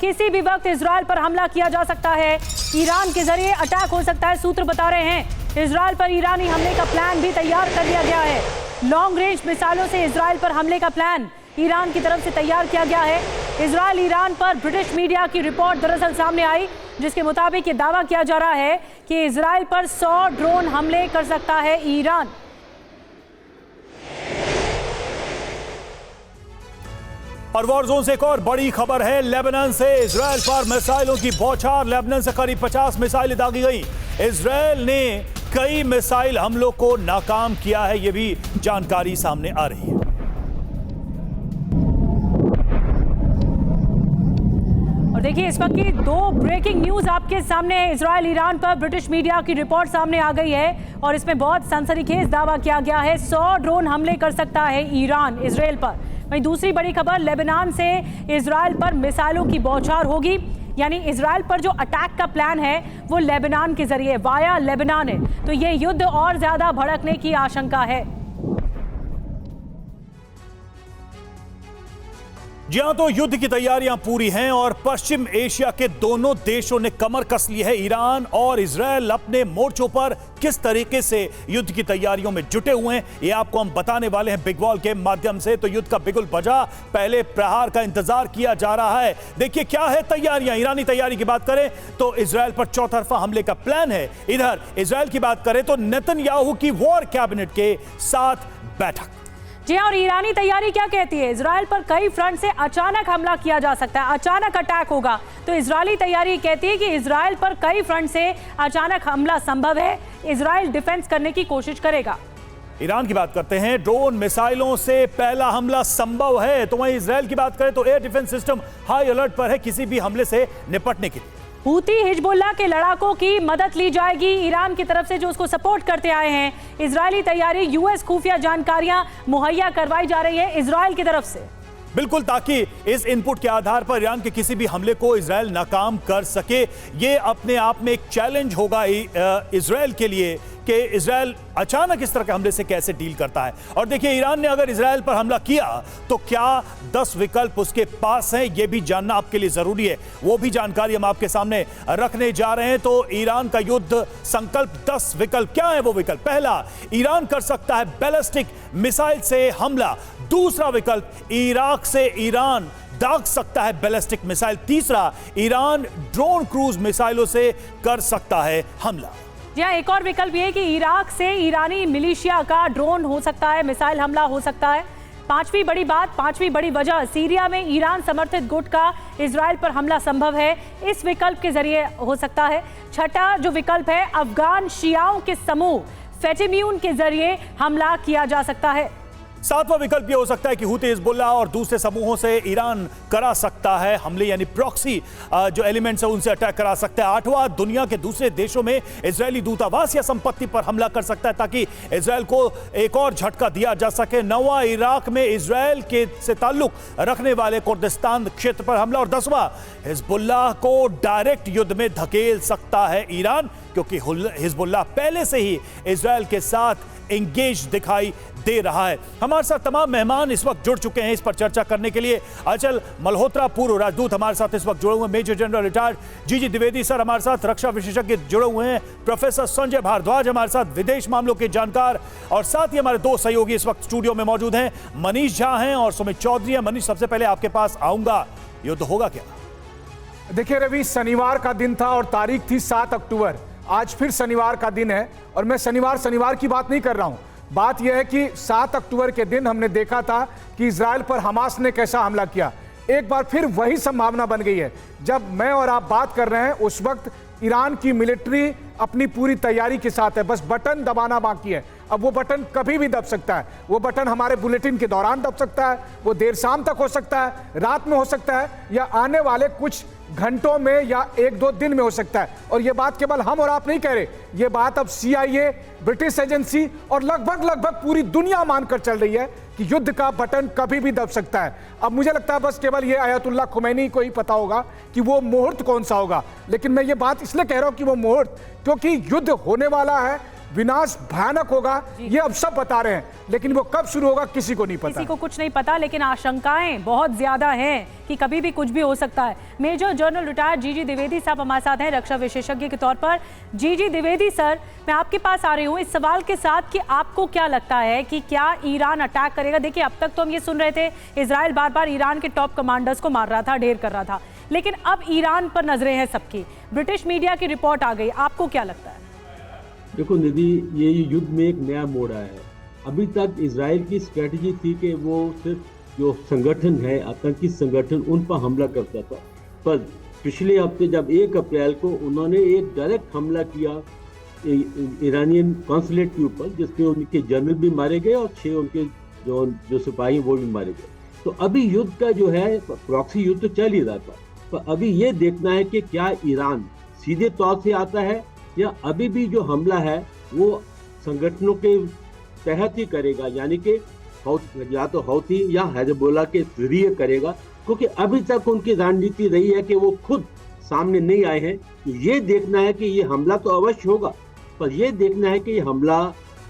किसी भी वक्त इजराइल पर हमला किया जा सकता है, ईरान के जरिए अटैक हो सकता है। सूत्र बता रहे हैं इजराइल पर ईरानी हमले का प्लान भी तैयार कर लिया गया है। लॉन्ग रेंज मिसाइलों से इजराइल पर हमले का प्लान ईरान की तरफ से तैयार किया गया है। इजराइल ईरान पर ब्रिटिश मीडिया की रिपोर्ट दरअसल सामने आई, जिसके मुताबिक ये दावा किया जा रहा है कि इजराइल पर 100 ड्रोन हमले कर सकता है ईरान। और वॉर जोन से एक और बड़ी खबर है, लेबनान से इजराइल पर मिसाइलों की बौछार। लेबनान से करीब 50 मिसाइलें दागी गई। इजराइल ने कई मिसाइल हमलों को नाकाम किया है, यह भी जानकारी सामने आ रही है। और देखिए इस वक्त की 2 ब्रेकिंग न्यूज आपके सामने है। इजराइल ईरान पर ब्रिटिश मीडिया की रिपोर्ट सामने आ गई है और इसमें बहुत सनसनीखेज दावा किया गया है, 100 ड्रोन हमले कर सकता है ईरान इजराइल पर। वहीं दूसरी बड़ी खबर, लेबनान से इजराइल पर मिसाइलों की बौछार होगी, यानी इजराइल पर जो अटैक का प्लान है वो लेबनान के जरिए वाया लेबनान है, तो ये युद्ध और ज्यादा भड़कने की आशंका है। जी हां, तो युद्ध की तैयारियां पूरी हैं और पश्चिम एशिया के दोनों देशों ने कमर कस ली है। ईरान और इजराइल अपने मोर्चों पर किस तरीके से युद्ध की तैयारियों में जुटे हुए हैं, ये आपको हम बताने वाले हैं बिग वॉल के माध्यम से। तो युद्ध का बिगुल बजा, पहले प्रहार का इंतजार किया जा रहा है। देखिए क्या है तैयारियां। ईरानी तैयारी की बात करें तो इजराइल पर चौतरफा हमले का प्लान है। इधर इजराइल की बात करें तो नेतन्याहू की वॉर कैबिनेट के साथ बैठक। जी और ईरानी तैयारी क्या कहती है? इजराइल पर कई फ्रंट से अचानक हमला किया जा सकता है, अचानक अटैक होगा। तो इजरायली तैयारी कहती है कि इजराइल पर कई फ्रंट से अचानक हमला संभव है, इजराइल डिफेंस करने की कोशिश करेगा। ईरान की बात करते हैं, ड्रोन मिसाइलों से पहला हमला संभव है। तो वहीं इजराइल की बात करें तो air defence system high alert पर है किसी भी हमले से निपटने के लिए। हूती हिजबुल्लाह के लड़ाकों की मदद ली जाएगी ईरान की तरफ से, जो उसको सपोर्ट करते आए हैं। इजरायली तैयारी, यूएस खुफिया जानकारियां मुहैया करवाई जा रही है इजराइल की तरफ से, बिल्कुल, ताकि इस इनपुट के आधार पर ईरान के किसी भी हमले को इजराइल नाकाम कर सके। ये अपने आप में एक चैलेंज होगा इजराइल के लिए कि इजराइल अचानक इस तरह के हमले से कैसे डील करता है। और देखिए ईरान ने अगर इजराइल पर हमला किया तो क्या 10 विकल्प उसके पास हैं, यह भी जानना आपके लिए जरूरी है। वो भी जानकारी हम आपके सामने रखने जा रहे हैं। तो ईरान का युद्ध संकल्प 10 विकल्प क्या है वो विकल्प? पहला, ईरान कर सकता है बैलिस्टिक मिसाइल से हमला। दूसरा विकल्प, इराक से ईरान दाग सकता है बैलिस्टिक मिसाइल। तीसरा, ईरान ड्रोन क्रूज मिसाइलों से कर सकता है हमला। या एक और विकल्प ये कि इराक से ईरानी मिलिशिया का ड्रोन हो सकता है, मिसाइल हमला हो सकता है। पांचवी बड़ी बात, पांचवी बड़ी वजह, सीरिया में ईरान समर्थित गुट का इजराइल पर हमला संभव है, इस विकल्प के जरिए हो सकता है। छठा जो विकल्प है, अफगान शियाओं के समूह फेटिम्यून के जरिए हमला किया जा सकता है। सातवां विकल्प यह हो सकता है कि हूती हिजबुल्लाह और दूसरे समूहों से ईरान करा सकता है हमले, यानी प्रॉक्सी जो एलिमेंट्स है उनसे अटैक करा सकता है। आठवां, दुनिया के दूसरे देशों में इजरायली दूतावास या संपत्ति पर हमला कर सकता है ताकि इजरायल को एक और झटका दिया जा सके। नौवां, इराक में इजरायल के से ताल्लुक रखने वाले कुर्दिस्तान क्षेत्र पर हमला। और 10वां, हिजबुल्लाह को डायरेक्ट युद्ध में धकेल सकता है ईरान, क्योंकि हिजबुल्लाह पहले से ही इजरायल के साथ एंगेज दिखाई दे रहा है। हमारे साथ तमाम मेहमान इस वक्त जुड़ चुके हैं इस पर चर्चा करने के लिए। अचल मल्होत्रा, पूर्व राजदूत, हमारे साथ इस वक्त जुड़े हुए। मेजर जनरल रिटायर्ड जीजी द्विवेदी सर हमारे साथ, रक्षा विशेषज्ञ जुड़े हुए हैं। प्रोफेसर संजय भारद्वाज हमारे साथ, विदेश मामलों के जानकार। और साथ ही हमारे 2 सहयोगी इस वक्त स्टूडियो में मौजूद हैं, मनीष झा हैं और सुमित चौधरी हैं। मनीष, सबसे पहले आपके पास आऊंगा, युद्ध होगा क्या? देखिए रवि, शनिवार का दिन था और तारीख थी 7 अक्टूबर। आज फिर शनिवार का दिन है और मैं शनिवार की बात नहीं कर रहा हूं। बात यह है कि 7 अक्टूबर के दिन हमने देखा था कि इजराइल पर हमास ने कैसा हमला किया। एक बार फिर वही संभावना बन गई है। जब मैं और आप बात कर रहे हैं उस वक्त ईरान की मिलिट्री अपनी पूरी तैयारी के साथ है, बस बटन दबाना बाकी है। अब वो बटन कभी भी दब सकता है। वो बटन हमारे बुलेटिन के दौरान दब सकता है, वो देर शाम तक हो सकता है, रात में हो सकता है, या आने वाले कुछ घंटों में या 1-2 दिन में हो सकता है। और ये बात केवल हम और आप नहीं कह रहे, ये बात अब CIA, ब्रिटिश एजेंसी और लगभग पूरी दुनिया मानकर चल रही है कि युद्ध का बटन कभी भी दब सकता है। अब मुझे लगता है बस केवल ये आयतुल्लाह खुमैनी को ही पता होगा कि वो मुहूर्त कौन सा होगा। लेकिन मैं ये बात इसलिए कह रहा हूं कि वो मुहूर्त, क्योंकि युद्ध होने वाला है, विनाश भयानक होगा, ये अब सब बता रहे हैं, लेकिन वो कब शुरू होगा किसी को नहीं पता। किसी को कुछ नहीं पता, लेकिन आशंकाएं बहुत ज्यादा हैं कि कभी भी कुछ भी हो सकता है। मेजर जनरल रिटायर्ड जीजी द्विवेदी साहब हमारे साथ हैं रक्षा विशेषज्ञ के तौर पर। जीजी द्विवेदी सर, मैं आपके पास आ रही हूँ इस सवाल के साथ कि आपको क्या लगता है कि क्या ईरान अटैक करेगा? देखिए, अब तक तो हम ये सुन रहे थे इजराइल बार बार ईरान के टॉप कमांडर्स को मार रहा था, ढेर कर रहा था, लेकिन अब ईरान पर नजरें हैं सबकी। ब्रिटिश मीडिया की रिपोर्ट आ गई, आपको क्या लगता है? देखो निधि, ये युद्ध में एक नया मोड़ आया है। अभी तक इजराइल की स्ट्रेटजी थी कि वो सिर्फ जो संगठन है, आतंकी संगठन, उन पर हमला करता था, पर पिछले हफ्ते जब 1 अप्रैल को उन्होंने एक डायरेक्ट हमला किया ईरानियन कॉन्सुलेट के ऊपर, जिसमें उनके जनरल भी मारे गए और 6 उनके जो सिपाही वो भी मारे गए। तो अभी युद्ध का जो है प्रॉक्सी युद्ध तो चल ही रहा था, पर अभी ये देखना है कि क्या ईरान सीधे तौर से आता है या अभी भी जो हमला है वो संगठनों के तहत ही करेगा, यानी कि या तो हौथी या हिजबुल्लाह के जरिए करेगा, क्योंकि अभी तक उनकी रणनीति रही है कि वो खुद सामने नहीं आए हैं। तो ये देखना है कि ये हमला तो अवश्य होगा, पर ये देखना है कि ये हमला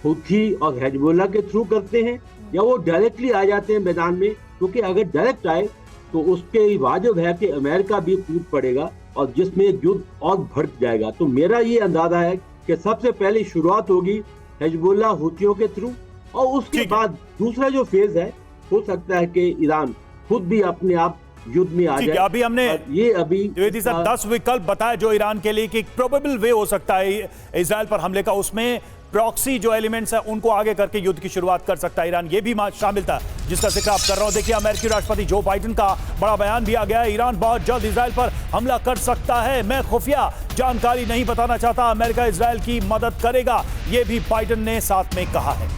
हौथी और हिजबुल्लाह के थ्रू करते हैं या वो डायरेक्टली आ जाते हैं मैदान में, क्योंकि अगर डायरेक्ट आए तो उसके वाजिब है कि अमेरिका भी कूद पड़ेगा और जिसमें युद्ध और भड़क जाएगा। तो मेरा ये अंदाजा है कि सबसे पहले शुरुआत होगी हिजबुल्लाह हूथियों के थ्रू, और उसके बाद दूसरा जो फेज है, हो सकता है कि ईरान खुद भी अपने आप युद्ध में आ जाए। अभी हमने ये अभी द्विवेदी सर 10 विकल्प बताए जो ईरान के लिए कि प्रोबेबल वे हो सकता है इजराइल पर हमले का, उसमें प्रॉक्सी जो एलिमेंट्स है उनको आगे करके युद्ध की शुरुआत कर सकता है ईरान, ये भी शामिल था जिसका जिक्र आप कर रहा हूं। देखिए, अमेरिकी राष्ट्रपति जो बाइडेन का बड़ा बयान भी आ गया है, ईरान बहुत जल्द इजराइल पर हमला कर सकता है, मैं खुफिया जानकारी नहीं बताना चाहता, अमेरिका इजराइल की मदद करेगा, ये भी बाइडेन ने साथ में कहा है।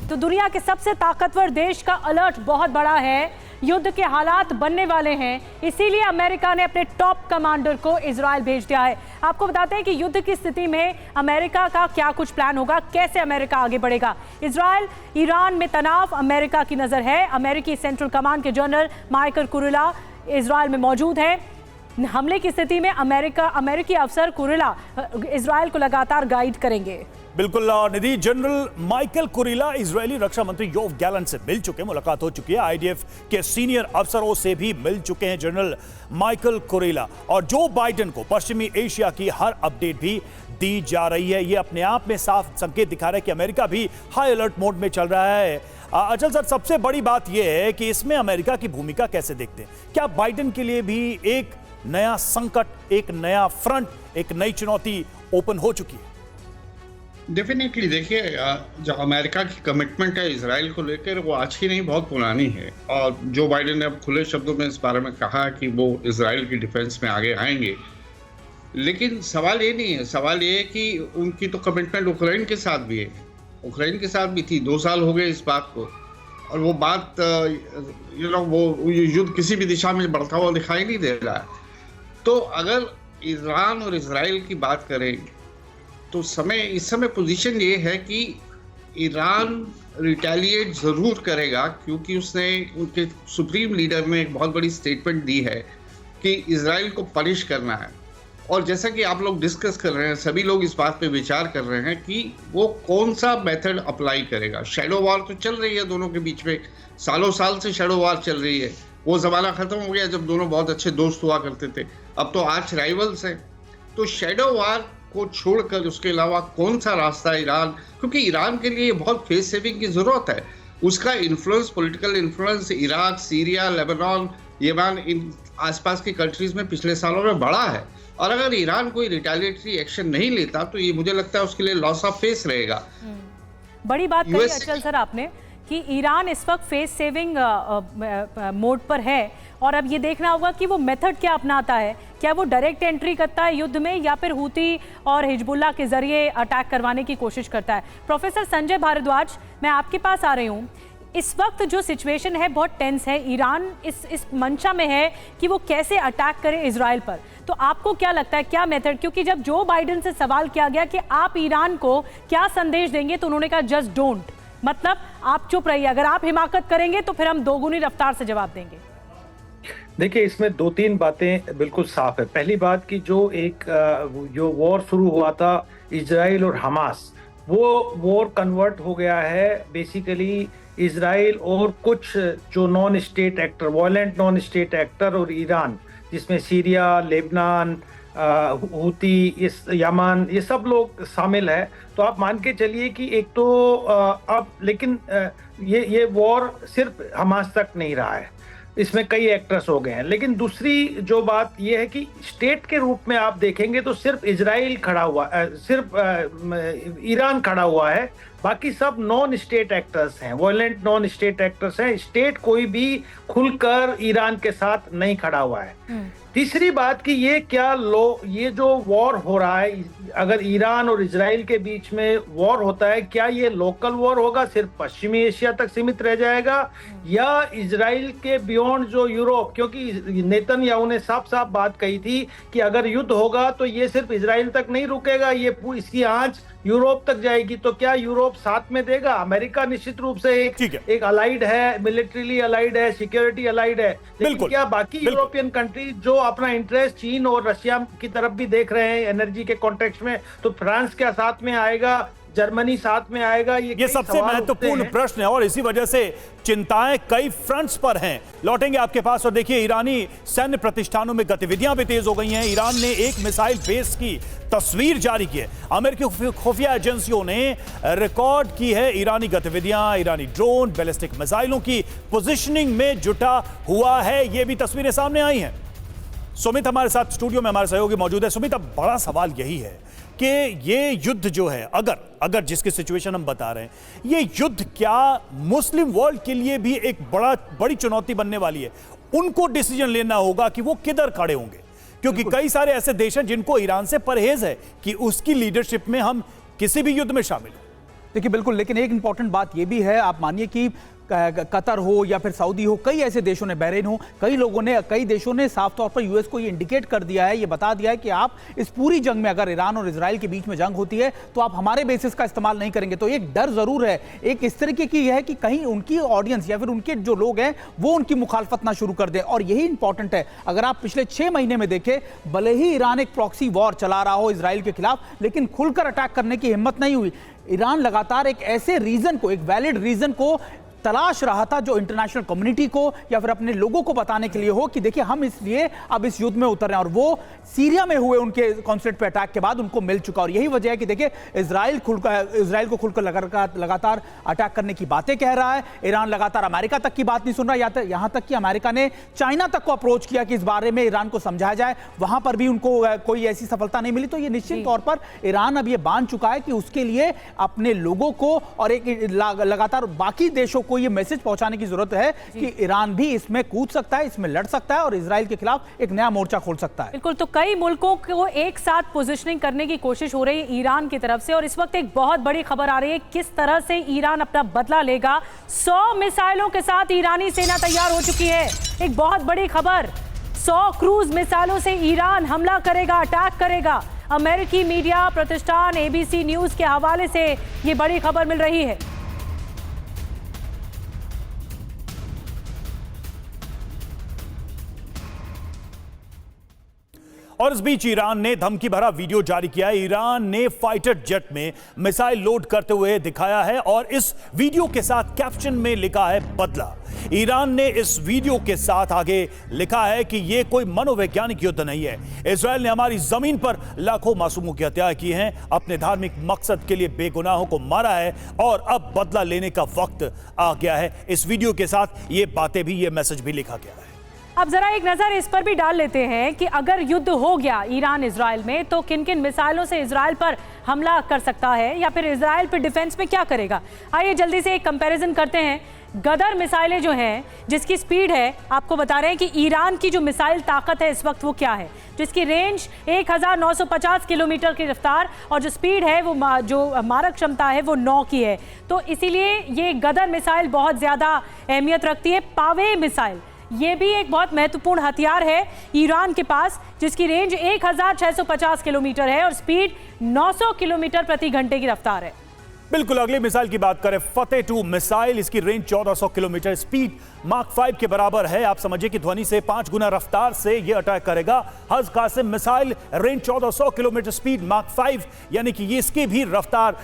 तो दुनिया के सबसे ताकतवर देश का अलर्ट बहुत बड़ा है, युद्ध के हालात बनने वाले हैं, इसीलिए अमेरिका ने अपने टॉप कमांडर को इजराइल भेज दिया है। आपको बताते हैं कि युद्ध की स्थिति में अमेरिका का क्या कुछ प्लान होगा, कैसे अमेरिका आगे बढ़ेगा। इजराइल ईरान में तनाव, अमेरिका की नजर है। अमेरिकी सेंट्रल कमांड के जनरल माइकल कुरिला इजराइल में मौजूद है। हमले की स्थिति में अमेरिकी अफसर कुरिला इजराइल को लगातार गाइड करेंगे। बिल्कुल, और निधि, जनरल माइकल कुरिला इजरायली रक्षा मंत्री योव गैलेंट से मिल चुके हैं, मुलाकात हो चुकी है, आईडीएफ के सीनियर अफसरों से भी मिल चुके हैं जनरल माइकल कुरिला, और जो बाइडेन को पश्चिमी एशिया की हर अपडेट भी दी जा रही है। ये अपने आप में साफ संकेत दिखा रहा है कि अमेरिका भी हाई अलर्ट मोड में चल रहा है। अचल सर, सबसे बड़ी बात यह है कि इसमें अमेरिका की भूमिका कैसे देखते हैं? क्या बाइडेन के लिए भी एक नया संकट, एक नया फ्रंट, एक नई चुनौती ओपन हो चुकी है? डेफिनेटली, देखिए, जो अमेरिका की कमिटमेंट है इजराइल को लेकर, वो आज की नहीं, बहुत पुरानी है, और जो बाइडेन ने अब खुले शब्दों में इस बारे में कहा कि वो इजराइल की डिफेंस में आगे आएंगे। लेकिन सवाल ये नहीं है, सवाल ये है कि उनकी तो कमिटमेंट यूक्रेन के साथ भी है, यूक्रेन के साथ भी थी, 2 साल हो गए इस बात को, और वो बात वो युद्ध किसी भी दिशा में बढ़ता हुआ दिखाई नहीं दे रहा है। तो अगर ईरान और इजराइल की बात करें तो इस समय पोजीशन ये है कि ईरान रिटेलिएट ज़रूर करेगा, क्योंकि उसने उनके सुप्रीम लीडर ने एक बहुत बड़ी स्टेटमेंट दी है कि इजराइल को पनिश करना है। और जैसा कि आप लोग डिस्कस कर रहे हैं, सभी लोग इस बात पे विचार कर रहे हैं कि वो कौन सा मेथड अप्लाई करेगा। शैडो वॉर तो चल रही है दोनों के बीच में, सालों साल से शैडो वॉर चल रही है। वो ज़माना ख़त्म हो गया जब दोनों बहुत अच्छे दोस्त हुआ करते थे, अब तो आर्च राइवल्स हैं। तो शैडो वॉर को छोड़कर उसके अलावा कौन सा रास्ता ईरान, क्योंकि ईरान के लिए बहुत फेस सेविंग की ज़रूरत है। उसका influence, political influence Iraq, Syria, Lebanon, Yemen, इन आसपास की कंट्रीज में पिछले सालों में बढ़ा है, और अगर ईरान कोई रिटेलिएटरी एक्शन नहीं लेता तो ये मुझे लगता है उसके लिए लॉस ऑफ फेस रहेगा। बड़ी बात कही अचल सर आपने कि ईरान इस वक्त फेस सेविंग मोड पर है, और अब ये देखना होगा कि वो मेथड क्या अपनाता है। क्या वो डायरेक्ट एंट्री करता है युद्ध में, या फिर हूती और हिजबुल्लाह के जरिए अटैक करवाने की कोशिश करता है? प्रोफेसर संजय भारद्वाज, मैं आपके पास आ रही हूँ। इस वक्त जो सिचुएशन है बहुत टेंस है, ईरान इस मंशा में है कि वो कैसे अटैक करे इजराइल पर। तो आपको क्या लगता है, क्या मेथड? क्योंकि जब जो बाइडेन से सवाल किया गया कि आप ईरान को क्या संदेश देंगे, तो उन्होंने कहा जस्ट डोंट, मतलब आप चुप रहिए, अगर आप हिमाकत करेंगे तो फिर हम दोगुनी रफ्तार से जवाब देंगे। देखिए, इसमें 2-3 बातें बिल्कुल साफ है। पहली बात कि जो वॉर शुरू हुआ था इजराइल और हमास, वो वॉर कन्वर्ट हो गया है बेसिकली इजराइल और कुछ जो non state actor, violent non state actor और ईरान, जिसमें सीरिया, लेबनान, हूती, यमन, ये सब लोग शामिल है। तो आप मान के चलिए कि एक तो अब लेकिन ये वॉर सिर्फ हमास तक नहीं रहा है, इसमें कई एक्टर्स हो गए हैं। लेकिन दूसरी जो बात यह है कि स्टेट के रूप में आप देखेंगे तो सिर्फ इजराइल खड़ा हुआ, सिर्फ ईरान खड़ा हुआ है, बाकी सब नॉन स्टेट एक्टर्स हैं, वायलेंट नॉन स्टेट एक्टर्स हैं। स्टेट कोई भी खुलकर ईरान के साथ नहीं खड़ा हुआ है। तीसरी बात कि ये जो वॉर हो रहा है, अगर ईरान और इजराइल के बीच में वॉर होता है, क्या ये लोकल वॉर होगा, सिर्फ पश्चिमी एशिया तक सीमित रह जाएगा, या इजराइल के बियॉन्ड जो यूरोप, क्योंकि नेतन्याहू ने साफ साफ बात कही थी कि अगर युद्ध होगा तो ये सिर्फ इजराइल तक नहीं रुकेगा, इसकी आंच यूरोप तक जाएगी। तो क्या यूरोप साथ में देगा? अमेरिका निश्चित रूप से एक अलाइड है, मिलिट्रीली अलाइड है, सिक्योरिटी अलाइड है, लेकिन क्या बाकी यूरोपियन कंट्री जो अपना इंटरेस्ट चीन और रशिया की तरफ भी देख रहे हैं एनर्जी के कॉन्टेक्स्ट में, तो फ्रांस क्या साथ में आएगा, जर्मनी साथ में आएगा? ये सबसे महत्वपूर्ण प्रश्न है और इसी वजह से चिंताएं कई फ्रंट्स पर हैं। लौटेंगे आपके पास। और देखिए, ईरानी सैन्य प्रतिष्ठानों में गतिविधियां भी तेज हो गई हैं। ईरान ने एक मिसाइल बेस की तस्वीर जारी की है। अमेरिकी खुफिया एजेंसियों ने रिकॉर्ड की है ईरानी गतिविधियां, ईरानी ड्रोन, बैलिस्टिक मिसाइलों की पोजिशनिंग में जुटा हुआ है। ये भी तस्वीरें सामने आई हैं। सुमित हमारे साथ स्टूडियो में हमारे सहयोगी मौजूद है। सुमित, अब बड़ा सवाल यही है कि ये युद्ध जो है, अगर जिसकी सिचुएशन हम बता रहे हैं, ये युद्ध क्या मुस्लिम वर्ल्ड के लिए भी एक बड़ी चुनौती बनने वाली है? उनको डिसीजन लेना होगा कि वो किधर खड़े होंगे, क्योंकि कई सारे ऐसे देश हैं जिनको ईरान से परहेज है कि उसकी लीडरशिप में हम किसी भी युद्ध में शामिल हो। देखिए बिल्कुल, लेकिन एक इंपॉर्टेंट बात यह भी है, आप मानिए कि कतर हो या फिर सऊदी हो, कई ऐसे देशों ने, बहरीन हो, कई देशों ने साफ तौर पर यूएस को ये इंडिकेट कर दिया है, ये बता दिया है कि आप इस पूरी जंग में, अगर ईरान और इजराइल के बीच में जंग होती है तो आप हमारे बेसिस का इस्तेमाल नहीं करेंगे। तो एक डर जरूर है, एक इस तरीके की है कि कहीं उनकी ऑडियंस या फिर उनके जो लोग हैं वो उनकी मुखालफत ना शुरू कर दें। और यही इंपॉर्टेंट है। अगर आप पिछले 6 महीने में देखें, भले ही ईरान एक प्रॉक्सी वॉर चला रहा हो इजराइल के खिलाफ, लेकिन खुलकर अटैक करने की हिम्मत नहीं हुई। ईरान लगातार एक ऐसे रीजन को, एक वैलिड रीजन को तलाश रहा था जो इंटरनेशनल कम्युनिटी को या फिर अपने लोगों को बताने के लिए हो कि देखिए हम इसलिए अब इस युद्ध में उतर रहे हैं। और वो सीरिया में हुए उनके कॉन्फ्लिक्ट पे अटैक के बाद उनको मिल चुका। और यही वजह है कि देखिए इजराइल को खुलकर लगातार अटैक करने की बातें कह रहा है। ईरान लगातार अमेरिका तक की बात नहीं सुन रहा, यहां तक कि अमेरिका ने चाइना तक को अप्रोच किया कि इस बारे में ईरान को समझाया जाए, वहां पर भी उनको कोई ऐसी सफलता नहीं मिली। तो ये निश्चित तौर पर ईरान अब ये मान चुका है कि उसके लिए अपने लोगों को और एक लगातार बाकी देशों को ये मैसेज पहुंचाने की जरूरत है कि ईरान भी इसमें कूद सकता है, इसमें लड़ सकता है और इजराइल के खिलाफ एक नया मोर्चा खोल सकता है। बिल्कुल, तो कई मुल्कों को एक साथ पोजीशनिंग करने की कोशिश हो रही है ईरान की तरफ से। और इस वक्त एक बहुत बड़ी खबर आ रही है किस तरह से ईरान अपना बदला लेगा। 100 मिसाइलों के साथ ईरानी सेना तैयार हो चुकी है। एक बहुत बड़ी खबर, 100 क्रूज मिसाइलों से ईरान हमला करेगा, अटैक करेगा। अमेरिकी मीडिया प्रतिष्ठान ABC न्यूज के हवाले से ये बड़ी खबर मिल रही है। और इस बीच ईरान ने धमकी भरा वीडियो जारी किया है। ईरान ने फाइटर जेट में मिसाइल लोड करते हुए दिखाया है और इस वीडियो के साथ कैप्शन में लिखा है बदला। ईरान ने इस वीडियो के साथ आगे लिखा है कि यह कोई मनोवैज्ञानिक युद्ध नहीं है। इजराइल ने हमारी जमीन पर लाखों मासूमों की हत्या की है, अपने धार्मिक मकसद के लिए बेगुनाहों को मारा है और अब बदला लेने का वक्त आ गया है। इस वीडियो के साथ ये बातें भी, ये मैसेज भी लिखा गया है। अब जरा एक नजर इस पर भी डाल लेते हैं कि अगर युद्ध हो गया ईरान इजराइल में तो किन किन मिसाइलों से इजराइल पर हमला कर सकता है या फिर इजराइल पर डिफेंस में क्या करेगा। आइए जल्दी से एक कंपैरिजन करते हैं। गदर मिसाइलें जो हैं, जिसकी स्पीड है, आपको बता रहे हैं कि ईरान की जो मिसाइल ताकत है इस वक्त वो क्या है, जिसकी रेंज 1950 किलोमीटर की रफ्तार और जो स्पीड है वो जो मारक क्षमता है वो 9 की है। तो इसीलिए ये गदर मिसाइल बहुत ज़्यादा अहमियत रखती है। पावे मिसाइल, ये भी एक बहुत महत्वपूर्ण हथियार है ईरान के पास, जिसकी रेंज 1650 किलोमीटर है और स्पीड 900 किलोमीटर प्रति घंटे की रफ्तार है। बिल्कुल, अगली मिसाइल की बात करें, फतेह 2 मिसाइल, इसकी रेंज 1400 किलोमीटर, स्पीड माक 5 के बराबर है। आप समझिए कि ध्वनि से 5 गुना रफ्तार से यह अटैक करेगा। Haj Qasim missile, range 1400 kilometre, speed Mach 5, यानी कि ये इसकी भी रफ्तार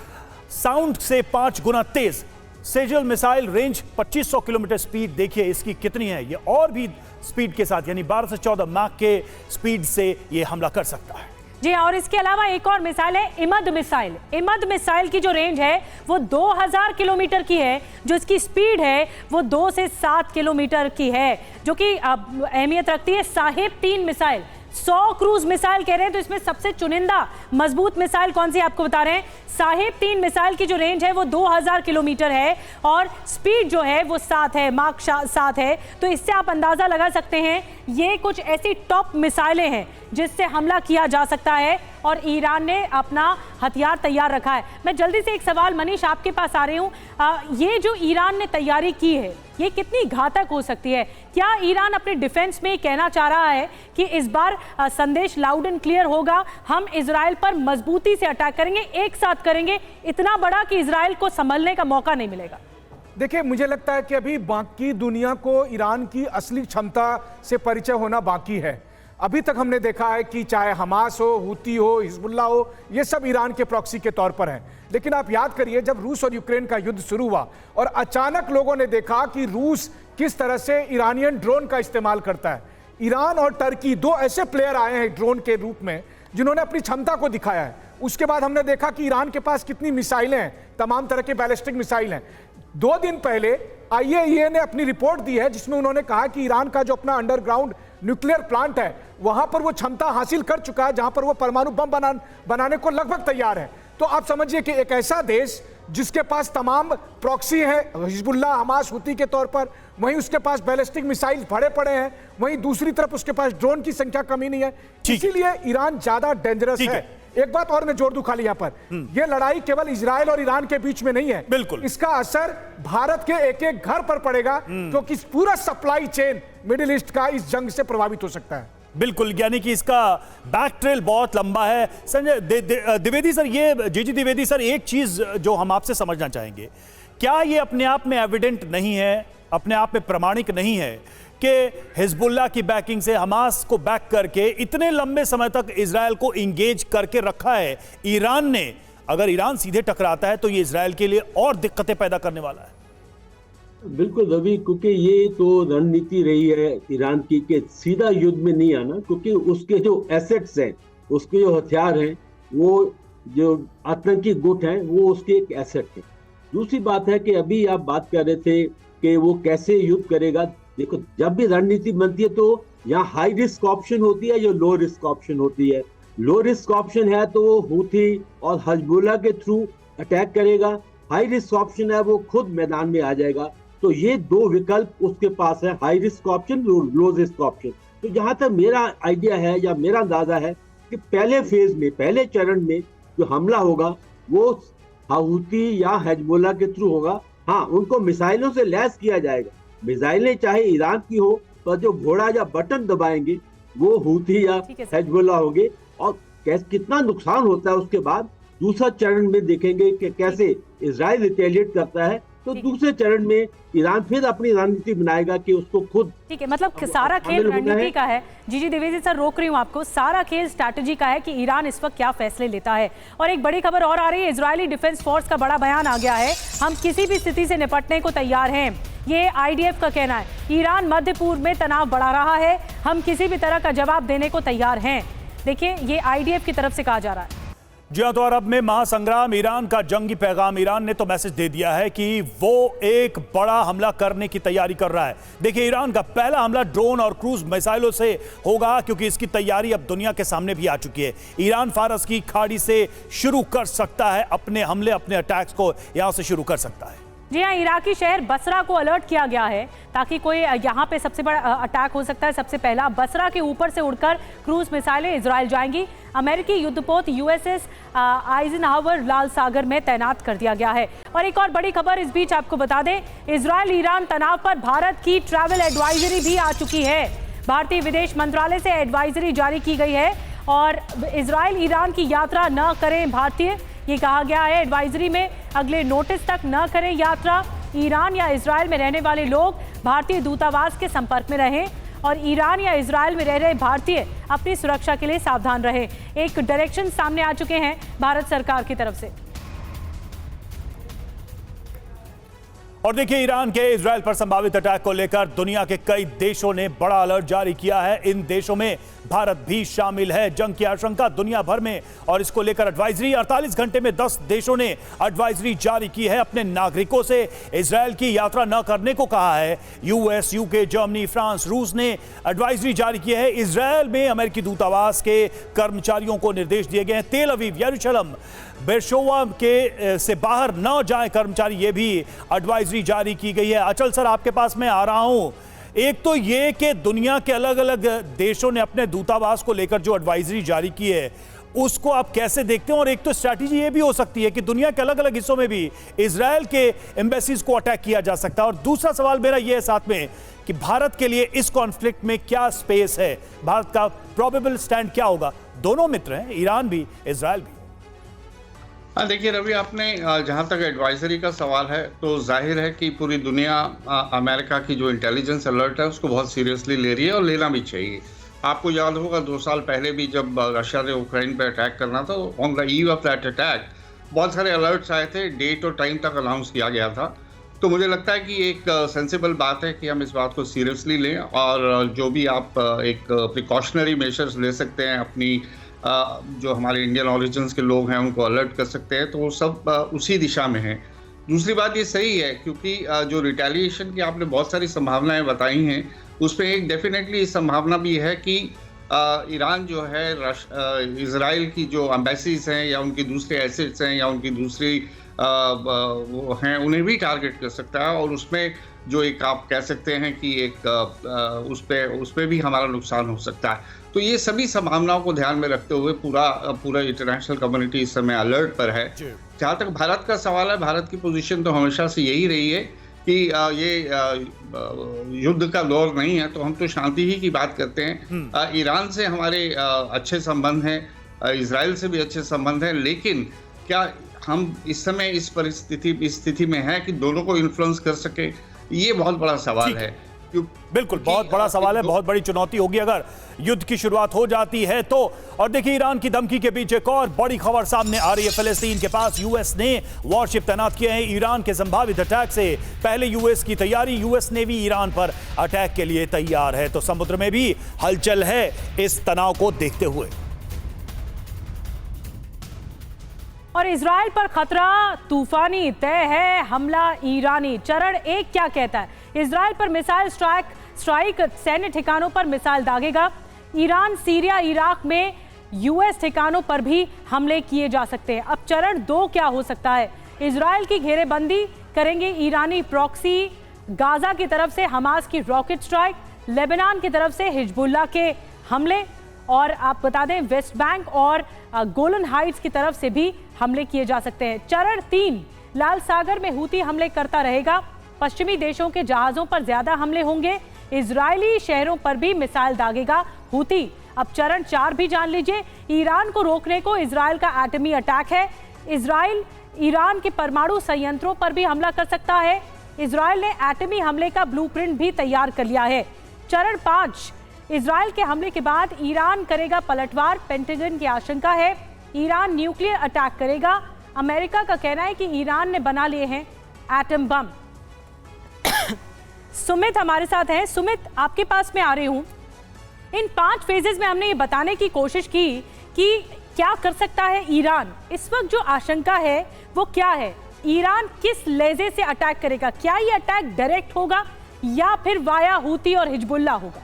साउंड से 5 गुना तेज। Sejjil missile, range 2500 kilometre, speed देखिए इसकी कितनी है, ये और भी स्पीड के साथ यानी 12 से 14 माक के स्पीड से ये हमला कर सकता है। जी हाँ, और इसके अलावा एक और मिसाइल है इमद मिसाइल। इमद मिसाइल की जो रेंज है वो 2000 किलोमीटर की है, जो इसकी स्पीड है वो 2 से 7 किलोमीटर की है, जो कि अहमियत रखती है। साहिब 3 मिसाइल, 100 क्रूज मिसाइल कह रहे हैं, तो इसमें सबसे चुनिंदा मजबूत मिसाइल कौन सी आपको बता रहे हैं। साहिब 3 मिसाइल की जो रेंज है वो 2000 किलोमीटर है और स्पीड जो है वो 7 है, माक 7 है। तो इससे आप अंदाजा लगा सकते हैं ये कुछ ऐसी टॉप मिसाइलें हैं जिससे हमला किया जा सकता है और ईरान ने अपना हथियार तैयार रखा है। मैं जल्दी से एक सवाल मनीष आपके पास आ रही हूँ, ये जो ईरान ने तैयारी की है ये कितनी घातक हो सकती है? क्या ईरान अपने डिफेंस में कहना चाह रहा है कि इस बार संदेश लाउड एंड क्लियर होगा, हम इजराइल पर मजबूती से अटैक करेंगे, एक साथ करेंगे, इतना बड़ा कि इजराइल को संभलने का मौका नहीं मिलेगा? देखिए, मुझे लगता है कि अभी बाकी दुनिया को ईरान की असली क्षमता से परिचय होना बाकी है। अभी तक हमने देखा है कि चाहे हमास हो, हूती हो, हिजबुल्लाह हो, ये सब ईरान के प्रॉक्सी के तौर पर हैं। लेकिन आप याद करिए, जब रूस और यूक्रेन का युद्ध शुरू हुआ और अचानक लोगों ने देखा कि रूस किस तरह से ईरानियन ड्रोन का इस्तेमाल करता है। ईरान और टर्की 2 ऐसे प्लेयर आए हैं ड्रोन के रूप में जिन्होंने अपनी क्षमता को दिखाया है। उसके बाद हमने देखा कि ईरान के पास कितनी मिसाइलें हैं, तमाम तरह के बैलिस्टिक मिसाइल हैं। 2 दिन पहले IAEA ने अपनी रिपोर्ट दी है जिसमें उन्होंने कहा कि ईरान का जो अपना अंडरग्राउंड न्यूक्लियर प्लांट है वहां पर वो क्षमता हासिल कर चुका है जहां पर वो परमाणु बम बनाने को लगभग तैयार है। तो आप समझिए कि एक ऐसा देश जिसके पास तमाम प्रॉक्सी है, हिजबुल्लाह, हमास, हूती के तौर पर, वहीं उसके पास बैलिस्टिक मिसाइल भरे पड़े हैं, वहीं दूसरी तरफ उसके पास ड्रोन की संख्या कमी नहीं है, इसीलिए ईरान ज्यादा डेंजरस है। एक बात और मैं जोड़ दूं खाली यहां पर, यह लड़ाई केवल इजराइल और ईरान के बीच में नहीं है, बिल्कुल इसका असर भारत के एक एक घर पर पड़ेगा, क्योंकि पूरा सप्लाई चेन मिडिल ईस्ट का इस जंग से प्रभावित हो सकता है। बिल्कुल, यानी कि इसका बैक ट्रेल बहुत लंबा है। संजय द्विवेदी सर, ये जीजी द्विवेदी सर, एक चीज जो हम आपसे समझना चाहेंगे, क्या ये अपने आप में एविडेंट नहीं है, अपने आप में प्रमाणिक नहीं है कि हिजबुल्लाह की बैकिंग से हमास को बैक करके इतने लंबे समय तक इजराइल को इंगेज करके रखा है ईरान ने? अगर ईरान सीधे टकराता है तो ये इजराइल के लिए और दिक्कतें पैदा करने वाला है। बिल्कुल रवि, क्योंकि ये तो रणनीति रही है ईरान की कि सीधा युद्ध में नहीं आना, क्योंकि उसके जो एसेट्स हैं, उसके जो हथियार हैं, वो जो आतंकी गुट हैं, वो उसके एक एसेट है। दूसरी बात है कि अभी आप बात कर रहे थे कि वो कैसे युद्ध करेगा। देखो, जब भी रणनीति बनती है तो यहाँ हाई रिस्क ऑप्शन होती है या लो रिस्क ऑप्शन होती है। लो रिस्क ऑप्शन है तो वो हूथी और हिजबुल्लाह के थ्रू अटैक करेगा, हाई रिस्क ऑप्शन है वो खुद मैदान में आ जाएगा। तो ये 2 विकल्प उसके पास है, high risk option, low risk option. तो जहां तक मेरा आइडिया है या मेरा अंदाजा है कि पहले फेज में, पहले चरण में जो हमला होगा वो हूती या हिजबुल्लाह के थ्रू होगा। हाँ, उनको मिसाइलों से लैस किया जाएगा, मिसाइलें चाहे ईरान की हो, पर जो घोड़ा या बटन दबाएंगे वो हूती या हिजबुल्लाह होंगे। और कितना नुकसान होता है उसके बाद दूसरा चरण में देखेंगे कि कैसे इजराइल रिटेलिएट करता है। तो दूसरे चरण में ईरान फिर अपनी रणनीति बनाएगा कि उसको खुद, ठीक है, मतलब सारा खेल रणनीति का है। जीजी द्विवेदी सर, रोक रही हूँ आपको, सारा खेल स्ट्रैटेजी का है कि ईरान इस वक्त क्या फैसले लेता है। और एक बड़ी खबर और आ रही है, इजरायली डिफेंस फोर्स का बड़ा बयान आ गया है, हम किसी भी स्थिति से निपटने को तैयार हैं, ये IDF का कहना है। ईरान मध्य पूर्व में तनाव बढ़ा रहा है, हम किसी भी तरह का जवाब देने को तैयार हैं। देखिए, ये IDF की तरफ से कहा जा रहा है। जी हाँ, तो अरब में महासंग्राम, ईरान का जंगी पैगाम। ईरान ने तो मैसेज दे दिया है कि वो एक बड़ा हमला करने की तैयारी कर रहा है। देखिए, ईरान का पहला हमला ड्रोन और क्रूज मिसाइलों से होगा, क्योंकि इसकी तैयारी अब दुनिया के सामने भी आ चुकी है। ईरान फारस की खाड़ी से शुरू कर सकता है अपने हमले, अपने अटैक्स को यहां से शुरू कर सकता है। जी हाँ, इराकी शहर बसरा को अलर्ट किया गया है ताकि कोई यहाँ पे सबसे बड़ा अटैक हो सकता है। सबसे पहला बसरा के ऊपर से उड़कर क्रूज मिसाइलें इजराइल जाएंगी। अमेरिकी युद्धपोत USS आइजनहावर लाल सागर में तैनात कर दिया गया है। और एक और बड़ी खबर इस बीच आपको बता दें, इजराइल ईरान तनाव पर भारत की ट्रैवल एडवाइजरी भी आ चुकी है। भारतीय विदेश मंत्रालय से एडवाइजरी जारी की गई है और इजराइल ईरान की यात्रा न करें भारतीय, ये कहा गया है एडवाइजरी में अगले नोटिस तक न करें यात्रा। ईरान या इजराइल में रहने वाले लोग भारतीय दूतावास के संपर्क में रहें और ईरान या इजराइल में रह रहे भारतीय अपनी सुरक्षा के लिए सावधान रहें। एक डायरेक्शन सामने आ चुके हैं भारत सरकार की तरफ से। और देखिए, ईरान के इजराइल पर संभावित अटैक को लेकर दुनिया के कई देशों ने बड़ा अलर्ट जारी किया है। इन देशों में भारत भी शामिल है। जंग की आशंका दुनिया भर में और इसको लेकर एडवाइजरी 48 घंटे में 10 देशों ने एडवाइजरी जारी की है। अपने नागरिकों से इजराइल की यात्रा न करने को कहा है। यूएस, यूके, जर्मनी, फ्रांस, रूस ने एडवाइजरी जारी की है। इजराइल में अमेरिकी दूतावास के कर्मचारियों को निर्देश दिए गए हैं। तेल अवीव, यरूशलेम, बेरशेवा के से बाहर न जाए कर्मचारी, ये भी एडवाइजरी जारी की गई है। अचल सर, आपके पास मैं आ रहा हूं। एक तो ये कि दुनिया के अलग अलग देशों ने अपने दूतावास को लेकर जो एडवाइजरी जारी की है उसको आप कैसे देखते हैं? और एक तो स्ट्रैटेजी ये भी हो सकती है कि दुनिया के अलग अलग हिस्सों में भी इजराइल के एम्बेसीज को अटैक किया जा सकता है। और दूसरा सवाल मेरा ये है साथ में कि भारत के लिए इस कॉन्फ्लिक्ट में क्या स्पेस है, भारत का प्रोबेबल स्टैंड क्या होगा? दोनों मित्र हैं, ईरान भी, इजराइल भी। हाँ, देखिए रवि, आपने जहाँ तक एडवाइजरी का सवाल है तो जाहिर है कि पूरी दुनिया अमेरिका की जो इंटेलिजेंस अलर्ट है उसको बहुत सीरियसली ले रही है और लेना भी चाहिए। आपको याद होगा 2 साल पहले भी जब रशिया ने यूक्रेन पे अटैक करना था, on the eve of that attack बहुत सारे अलर्ट्स आए थे, डेट और टाइम तक अनाउंस किया गया था। तो मुझे लगता है कि एक सेंसिबल बात है कि हम इस बात को सीरियसली लें और जो भी आप एक प्रिकॉशनरी मेजर्स ले सकते हैं, अपनी जो हमारे इंडियन ऑरिजिन्स के लोग हैं उनको अलर्ट कर सकते हैं, तो वो सब उसी दिशा में है। दूसरी बात ये सही है क्योंकि जो रिटेलिएशन की आपने बहुत सारी संभावनाएं बताई हैं, उसमें एक डेफिनेटली संभावना भी है कि ईरान जो है इजराइल की जो एम्बेसीज हैं या उनकी दूसरे एसेट्स हैं या उनकी दूसरी वो हैं, उन्हें भी टारगेट कर सकता है और उसमें जो एक आप कह सकते हैं कि एक उस पे भी हमारा नुकसान हो सकता है। तो ये सभी संभावनाओं को ध्यान में रखते हुए पूरा इंटरनेशनल कम्युनिटी इस समय अलर्ट पर है। जहाँ तक भारत का सवाल है, भारत की पोजीशन तो हमेशा से यही रही है कि ये युद्ध का दौर नहीं है, तो हम तो शांति ही की बात करते हैं। ईरान से हमारे अच्छे संबंध हैं, इजराइल से भी अच्छे संबंध हैं, लेकिन क्या हम इस समय इस स्थिति में है कि दोनों को इन्फ्लुएंस कर सके? ये बहुत बड़ा सवाल है। बिल्कुल, बहुत बड़ा सवाल है, बहुत बड़ी चुनौती होगी अगर युद्ध की शुरुआत हो जाती है तो। और देखिए, ईरान की धमकी के बीच एक और बड़ी खबर सामने आ रही है। फिलिस्तीन के पास यूएस ने वॉरशिप तैनात किए हैं। ईरान के संभावित अटैक से पहले यूएस की तैयारी, यूएस नेवी ईरान पर अटैक के लिए तैयार है। तो समुद्र में भी हलचल है इस तनाव को देखते हुए। और इजराइल पर खतरा तूफानी, तय है हमला ईरानी। चरण 1 क्या कहता है? इजराइल पर मिसाइल स्ट्राइक, सैन्य ठिकानों पर मिसाइल दागेगा। ईरान, सीरिया, इराक में यूएस ठिकानों पर भी हमले किए जा सकते हैं। अब चरण 2 क्या हो सकता है? इजराइल की घेरेबंदी करेंगे ईरानी प्रॉक्सी, गाजा की तरफ से हमास की रॉकेट स्ट्राइक, लेबनान की तरफ से हिजबुल्लाह के हमले, और आप बता दें वेस्ट बैंक और गोलन हाइट्स की तरफ से भी हमले किए जा सकते हैं। चरण 3, लाल सागर में हूती हमले करता रहेगा। पश्चिमी देशों के जहाजों पर ज्यादा हमले होंगे। इजरायली शहरों पर भी मिसाइल दागेगा हूती। अब चरण 4 भी जान लीजिए। ईरान को रोकने को इजराइल का एटमी अटैक है। इजराइल ईरान के परमाणु संयंत्रों पर भी हमला कर सकता है। इजराइल ने एटमी हमले का ब्लूप्रिंट भी तैयार कर लिया है। चरण 5, इजराइल के हमले के बाद ईरान करेगा पलटवार, पेंटागन की आशंका है। ईरान न्यूक्लियर अटैक करेगा। अमेरिका का कहना है कि ईरान ने बना लिए हैं एटम बम। सुमित हमारे साथ हैं। सुमित, आपके पास मैं आ रही हूं। इन 5 फेजेस में हमने ये बताने की कोशिश की कि क्या कर सकता है ईरान। इस वक्त जो आशंका है वो क्या है? ईरान किस लहजे से अटैक करेगा? क्या ये अटैक डायरेक्ट होगा या फिर वाया हूती और हिजबुल्लाह होगा?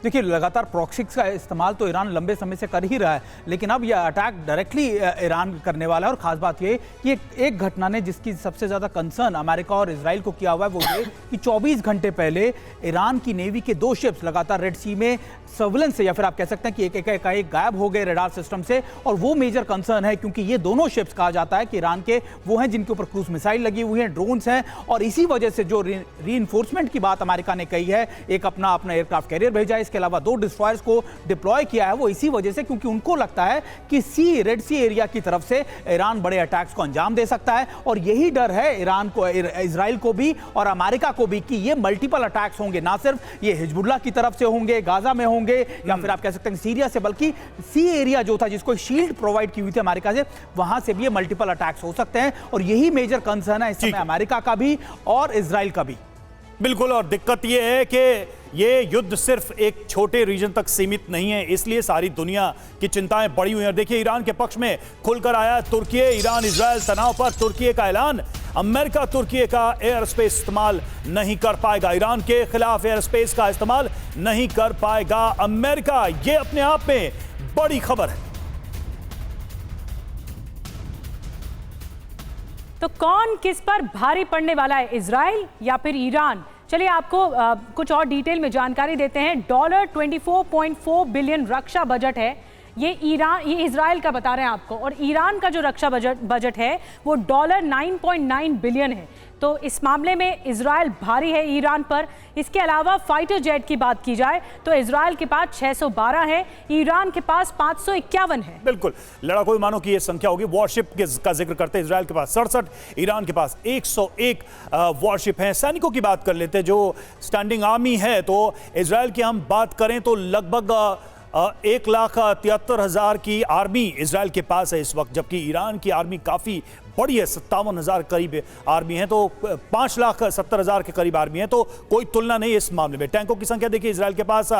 देखिए, लगातार प्रॉक्सीज का इस्तेमाल तो ईरान लंबे समय से कर ही रहा है, लेकिन अब यह अटैक डायरेक्टली ईरान करने वाला है। और खास बात ये कि एक घटना ने जिसकी सबसे ज़्यादा कंसर्न अमेरिका और इजराइल को किया हुआ है वो ये कि 24 घंटे पहले ईरान की नेवी के 2 शिप्स लगातार रेड सी में सर्विलेंस से, या फिर आप कह सकते हैं कि एक गायब हो गए रडार सिस्टम से। और वो मेजर कंसर्न है क्योंकि ये दोनों शिप्स कहा जाता है कि ईरान के वो हैं जिनके ऊपर क्रूज मिसाइल लगी हुई हैं, ड्रोन्स हैं। और इसी वजह से जो री इन्फोर्समेंट की बात अमेरिका ने कही है, एक अपना एयरक्राफ्ट कैरियर भेजा है इसके अलावा 2 डिस्ट्रॉयर्स को डिप्लॉय किया है, वो इसी वजह से क्योंकि उनको लगता है कि रेड सी एरिया की तरफ से ईरान बड़े अटैक्स को अंजाम दे सकता है। और यही डर है ईरान को, इजराइल को भी और अमेरिका को भी कि ये मल्टीपल अटैक्स होंगे, ना सिर्फ ये हिजबुल्लाह की तरफ से होंगे, गाजा में होंगे, या फिर आप कह सकते हैं सीरिया से, बल्कि सी एरिया जो था जिसको शील्ड प्रोवाइड की हुई थी अमेरिका से, वहां से भी ये मल्टीपल अटैक्स हो सकते हैं। और यही मेजर कंसर्न है इस समय अमेरिका का भी और इजराइल का भी। बिल्कुल, और दिक्कत यह है कि ये युद्ध सिर्फ एक छोटे रीजन तक सीमित नहीं है, इसलिए सारी दुनिया की चिंताएं बढ़ी हुई हैं। देखिए, ईरान के पक्ष में खुलकर आया तुर्की। ईरान इजराइल तनाव पर तुर्की का ऐलान, अमेरिका तुर्की का एयर स्पेस इस्तेमाल नहीं कर पाएगा, ईरान के खिलाफ एयर स्पेस का इस्तेमाल नहीं कर पाएगा अमेरिका। ये अपने आप में बड़ी खबर है। तो कौन किस पर भारी पड़ने वाला है, इजराइल या फिर ईरान? चलिए आपको कुछ और डिटेल में जानकारी देते हैं। $24.4 बिलियन रक्षा बजट है, ये इजराइल का बता रहे हैं आपको, और ईरान का जो रक्षा बजट है वो $9.9 बिलियन है। तो इस मामले में इजराइल भारी है ईरान पर। इसके अलावा फाइटर जेट की बात की जाए तो इजराइल के पास 612 है, ईरान के पास 551 है। बिल्कुल, लड़ाकू विमानों की यह संख्या होगी। वॉरशिप का जिक्र करते हैं, इजराइल के पास 67, ईरान के पास 101 वॉरशिप हैं। सैनिकों की बात कर लेते हैं जो स्टैंडिंग आर्मी है, तो इजराइल की हम बात करें तो लगभग 1,73,000 की आर्मी इजराइल के पास है इस वक्त, जबकि ईरान की आर्मी काफ़ी बड़ी है, 57,000 करीब आर्मी है, तो 5,70,000 के करीब आर्मी है, तो कोई तुलना नहीं इस मामले में। टैंकों की संख्या देखिए, इजराइल के पास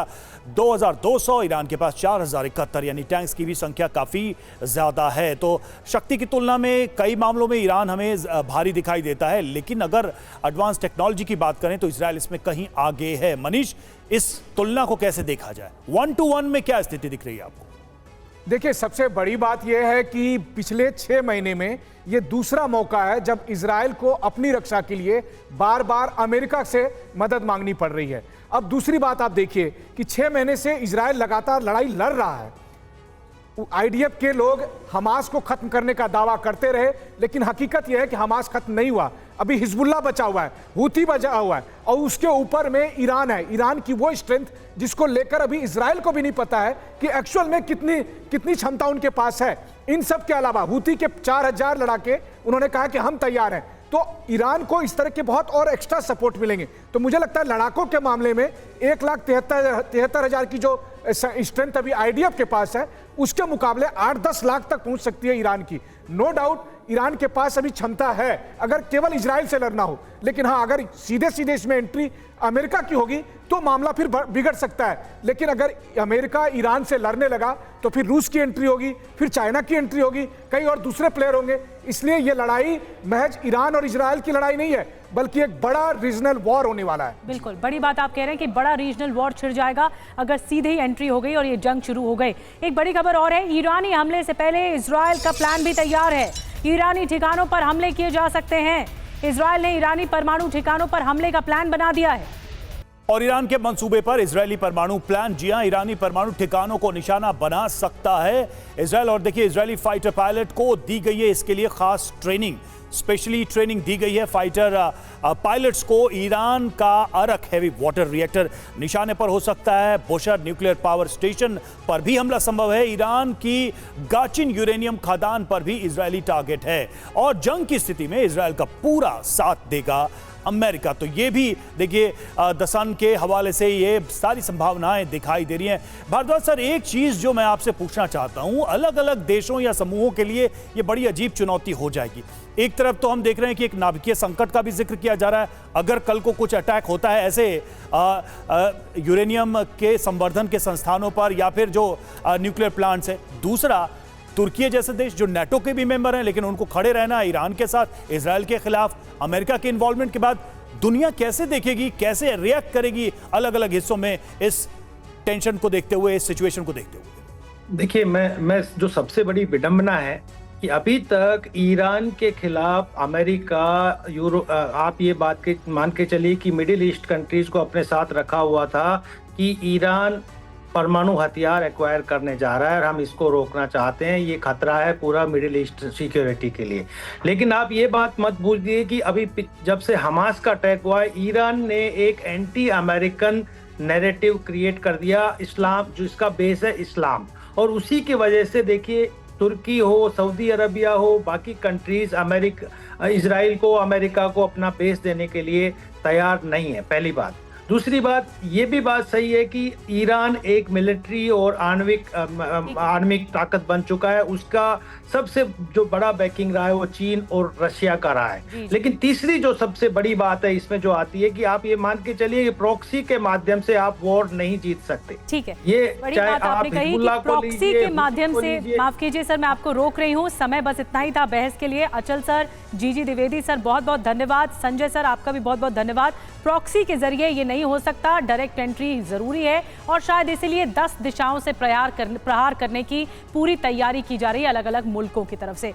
2,200, ईरान के पास 4,071, यानी टैंक्स की भी संख्या काफ़ी ज़्यादा है। तो शक्ति की तुलना में कई मामलों में ईरान हमें भारी दिखाई देता है, लेकिन अगर एडवांस टेक्नोलॉजी की बात करें तो इजराइल इसमें कहीं आगे है। मनीष, इस तुलना को कैसे देखा जाए? 1 to 1 में क्या स्थिति दिख रही है आपको? देखिए, सबसे बड़ी बात यह है कि पिछले 6 महीने में यह दूसरा मौका है जब इजराइल को अपनी रक्षा के लिए बार बार अमेरिका से मदद मांगनी पड़ रही है। अब दूसरी बात आप देखिए कि 6 महीने से इजराइल लगातार लड़ाई लड़ रहा है। आईडीएफ के लोग हमास को खत्म करने का दावा करते रहे, लेकिन हकीकत यह है कि हमास खत्म नहीं हुआ। अभी हिजबुल्लाह बचा हुआ है, हूती बचा हुआ है, और उसके ऊपर में ईरान है। ईरान की वो स्ट्रेंथ जिसको लेकर अभी इजराइल को भी नहीं पता है कि एक्चुअल में कितनी क्षमता उनके पास है। इन सब के अलावा हूती के 4,000 लड़ाके उन्होंने कहा कि हम तैयार हैं, तो ईरान को इस तरह के बहुत और एक्स्ट्रा सपोर्ट मिलेंगे। तो मुझे लगता है लड़ाकों के मामले में 1,73,000 की जो स्ट्रेंथ अभी आईडीएफ के पास है, उसके मुकाबले 8-10 लाख तक पहुंच सकती है ईरान की। नो डाउट ईरान के पास अभी क्षमता है अगर केवल इजराइल से लड़ना हो, लेकिन हाँ, अगर सीधे इसमें एंट्री अमेरिका की होगी तो मामला फिर बिगड़ सकता है। लेकिन अगर अमेरिका ईरान से लड़ने लगा तो फिर रूस की एंट्री होगी, फिर चाइना की एंट्री होगी, कई और दूसरे प्लेयर होंगे। इसलिए यह लड़ाई महज ईरान और इजराइल की लड़ाई नहीं है, बल्कि एक बड़ा रीजनल वॉर होने वाला है। बिल्कुल, बड़ी बात आप कह रहे हैं कि बड़ा रीजनल वॉर छिड़ जाएगा अगर सीधे ही एंट्री हो गई और ये जंग शुरू हो गई। एक बड़ी खबर और है, ईरानी हमले से पहले इजराइल का प्लान भी तैयार है। ईरानी ठिकानों पर हमले किए जा सकते हैं। इजराइल ने ईरानी परमाणु ठिकानों पर हमले का प्लान बना दिया है। और ईरान के मंसूबे पर इजरायली परमाणु प्लान, जी हां, ईरानी परमाणु ठिकानों को निशाना बना सकता है इजराइल। और देखिए, इजरायली फाइटर पायलट को दी गई है इसके लिए खास ट्रेनिंग, स्पेशली ट्रेनिंग दी गई है फाइटर पायलट्स को। ईरान का अरक हैवी वाटर रिएक्टर निशाने पर हो सकता है। बुशर न्यूक्लियर पावर स्टेशन पर भी हमला संभव है। ईरान की गाचिन यूरेनियम खदान पर भी इजरायली टारगेट है। और जंग की स्थिति में इजराइल का पूरा साथ देगा अमेरिका। तो ये भी देखिए, द सन के हवाले से ये सारी संभावनाएं दिखाई दे रही हैं। भारद्वाज सर, एक चीज जो मैं आपसे पूछना चाहता हूं, अलग अलग देशों या समूहों के लिए ये बड़ी अजीब चुनौती हो जाएगी। एक तरफ तो हम देख रहे हैं कि एक नाभिकीय संकट का भी जिक्र किया जा रहा है, अगर कल को कुछ अटैक होता है ऐसे यूरेनियम के संवर्धन के संस्थानों पर या फिर जो न्यूक्लियर प्लांट्स है। दूसरा, तुर्की जैसे देश जो नेटो के भी मेंबर हैं, लेकिन उनको खड़े रहना ईरान के साथ, इजराइल के खिलाफ, अमेरिका के इन्वॉल्वमेंट के बाद दुनिया कैसे देखेगी, कैसे रिएक्ट करेगी अलग अलग हिस्सों में इस टेंशन को देखते हुए, इस सिचुएशन को देखते हुए? देखिए, मैं जो सबसे बड़ी विडंबना है कि अभी तक ईरान के खिलाफ अमेरिका, आप ये बात के मान के चलिए कि मिडिल ईस्ट कंट्रीज को अपने साथ रखा हुआ था कि ईरान परमाणु हथियार एक्वायर करने जा रहा है और हम इसको रोकना चाहते हैं, ये खतरा है पूरा मिडिल ईस्ट सिक्योरिटी के लिए। लेकिन आप ये बात मत भूलिए कि अभी जब से हमास का अटैक हुआ है, ईरान ने एक एंटी अमेरिकन नैरेटिव क्रिएट कर दिया इस्लाम, जो इसका बेस है इस्लाम, और उसी की वजह से देखिए तुर्की हो, सऊदी अरबिया हो, बाकी कंट्रीज इजराइल को, अमेरिका को अपना बेस देने के लिए तैयार नहीं है, पहली बात। दूसरी बात, ये भी बात सही है कि ईरान एक मिलिट्री और आणविक ताकत बन चुका है, उसका सबसे जो बड़ा बैकिंग रहा है वो चीन और रशिया का रहा है। लेकिन तीसरी जो सबसे बड़ी बात है इसमें जो आती है कि आप ये मान के चलिए कि प्रॉक्सी के माध्यम से आप वॉर नहीं जीत सकते। ठीक है, ये बड़ी चाहे बात आपने आप कही कि हिजबुल्लाह को प्रॉक्सी लीजिए, के माध्यम से, लीजिए। माफ कीजिए सर मैं आपको रोक रही हूँ, समय बस इतना ही था बहस के लिए। अचल सर, जीजी द्विवेदी सर बहुत बहुत धन्यवाद, संजय सर आपका भी बहुत बहुत धन्यवाद। प्रॉक्सी के जरिए ये नहीं हो सकता, डायरेक्ट एंट्री जरूरी है और शायद इसीलिए 10 दिशाओं से प्रहार करने की पूरी तैयारी की जा रही है अलग अलग मुल्कों की तरफ से।